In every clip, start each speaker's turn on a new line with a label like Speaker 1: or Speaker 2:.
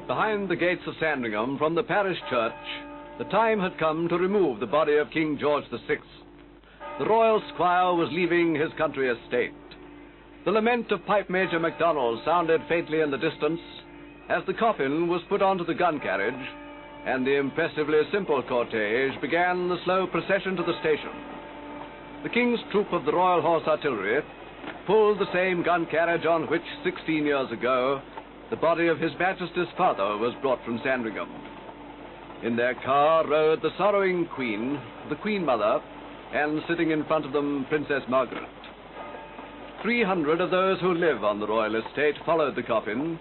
Speaker 1: Behind the gates of Sandringham, from the parish church, the time had come to remove the body of King George VI. The royal squire was leaving his country estate. The lament of Pipe Major MacDonald sounded faintly in the distance as the coffin was put onto the gun carriage, and the impressively simple cortege began the slow procession to the station. The King's troop of the Royal Horse Artillery pulled the same gun carriage on which, 16 years ago, the body of His Majesty's father was brought from Sandringham. In their car rode the sorrowing Queen, the Queen Mother, and sitting in front of them, Princess Margaret. 300 of those who live on the royal estate followed the coffin,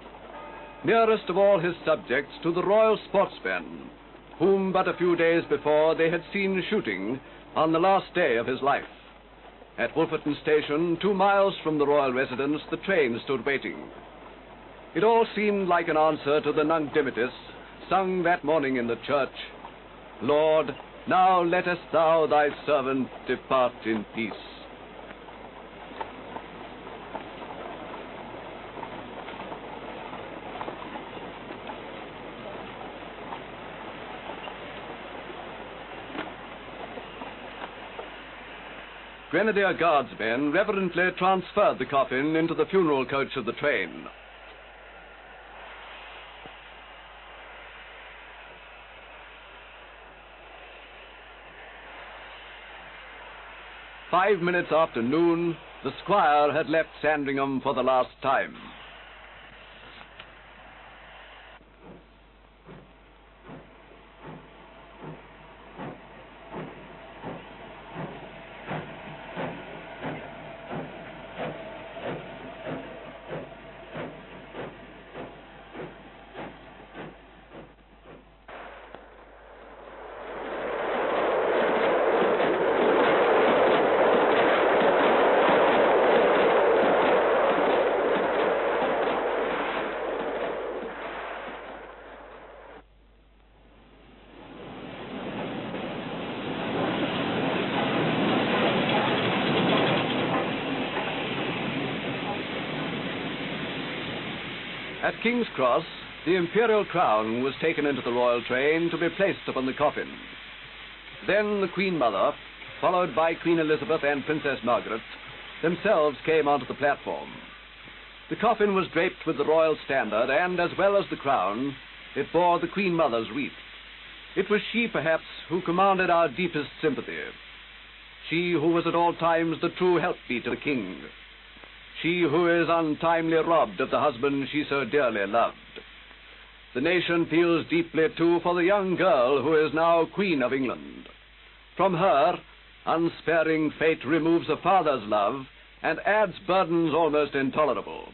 Speaker 1: nearest of all his subjects to the royal sportsmen, whom but a few days before they had seen shooting on the last day of his life. At Wolferton Station, 2 miles from the royal residence, the train stood waiting. It all seemed like an answer to the Nunc Dimittis, sung that morning in the church. Lord, now lettest thou thy servant depart in peace. Grenadier Guardsmen reverently transferred the coffin into the funeral coach of the train. "5 minutes after noon, the squire had left Sandringham for the last time. At King's Cross, the imperial crown was taken into the royal train to be placed upon the coffin. Then the Queen Mother, followed by Queen Elizabeth and Princess Margaret, themselves came onto the platform. The coffin was draped with the royal standard, and as well as the crown, it bore the Queen Mother's wreath. It was she, perhaps, who commanded our deepest sympathy. She who was at all times the true helpmeet of the King. She who is untimely robbed of the husband she so dearly loved. The nation feels deeply, too, for the young girl who is now Queen of England. From her, unsparing fate removes a father's love and adds burdens almost intolerable.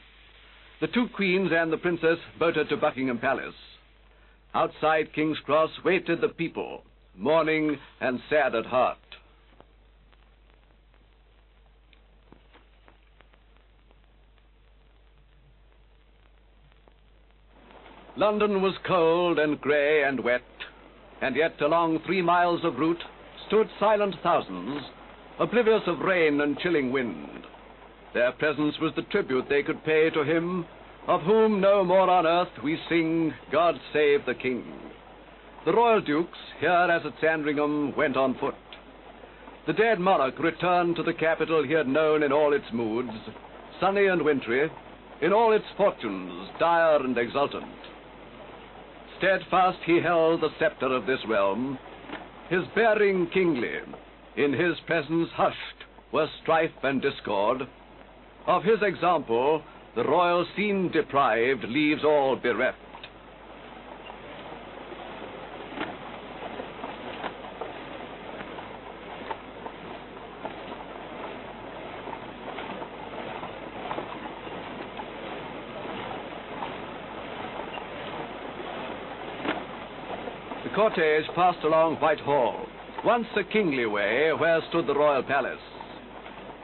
Speaker 1: The 2 queens and the princess boated to Buckingham Palace. Outside King's Cross waited the people, mourning and sad at heart. London was cold and grey and wet, and yet along 3 miles of route stood silent thousands, oblivious of rain and chilling wind. Their presence was the tribute they could pay to him, of whom no more on earth we sing, God Save the King. The royal dukes, here as at Sandringham, went on foot. The dead monarch returned to the capital he had known in all its moods, sunny and wintry, in all its fortunes, dire and exultant. Steadfast he held the scepter of this realm, his bearing kingly, in his presence hushed were strife and discord. Of his example, the royal scene deprived leaves all bereft. The cortege passed along Whitehall, once a kingly way where stood the royal palace.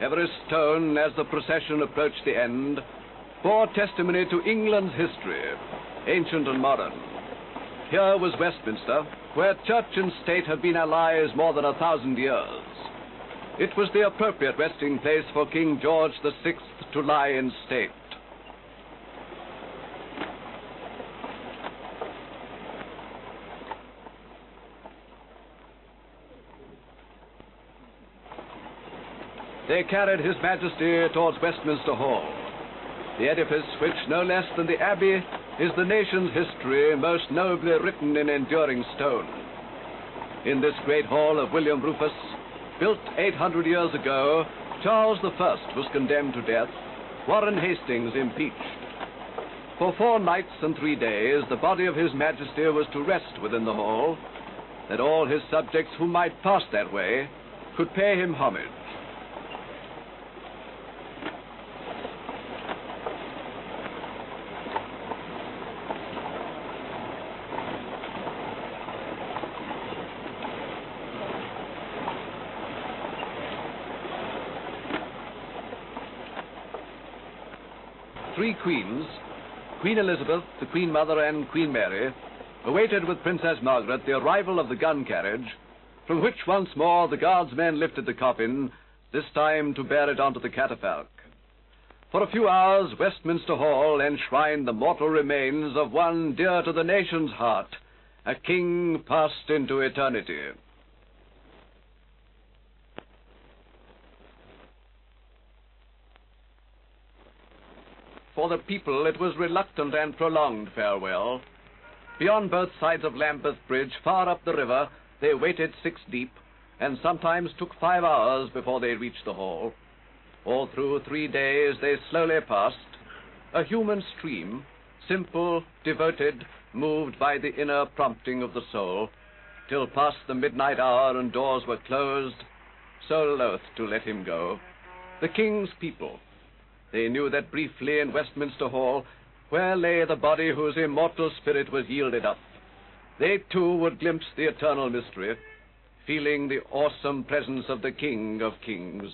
Speaker 1: Every stone, as the procession approached the end, bore testimony to England's history, ancient and modern. Here was Westminster, where church and state have been allies more than 1,000 years. It was the appropriate resting place for King George VI to lie in state. they carried His Majesty towards Westminster Hall, the edifice which, no less than the Abbey, is the nation's history most nobly written in enduring stone. In this great hall of William Rufus, built 800 years ago, Charles I was condemned to death, Warren Hastings impeached. For 4 nights and 3 days, the body of His Majesty was to rest within the hall, that all his subjects who might pass that way could pay him homage. Three queens, Queen Elizabeth, the Queen Mother, and Queen Mary, awaited with Princess Margaret the arrival of the gun carriage, from which once more the guardsmen lifted the coffin, this time to bear it onto the catafalque. For a few hours, Westminster Hall enshrined the mortal remains of one dear to the nation's heart, a king passed into eternity. For the people, it was reluctant and prolonged farewell. Beyond both sides of Lambeth Bridge, far up the river, they waited 6 deep, and sometimes took 5 hours before they reached the hall. All through 3 days they slowly passed, a human stream, simple, devoted, moved by the inner prompting of the soul, till past the midnight hour and doors were closed, so loath to let him go. The king's people. They knew that briefly in Westminster Hall, where lay the body whose immortal spirit was yielded up, they too would glimpse the eternal mystery, feeling the awesome presence of the King of Kings.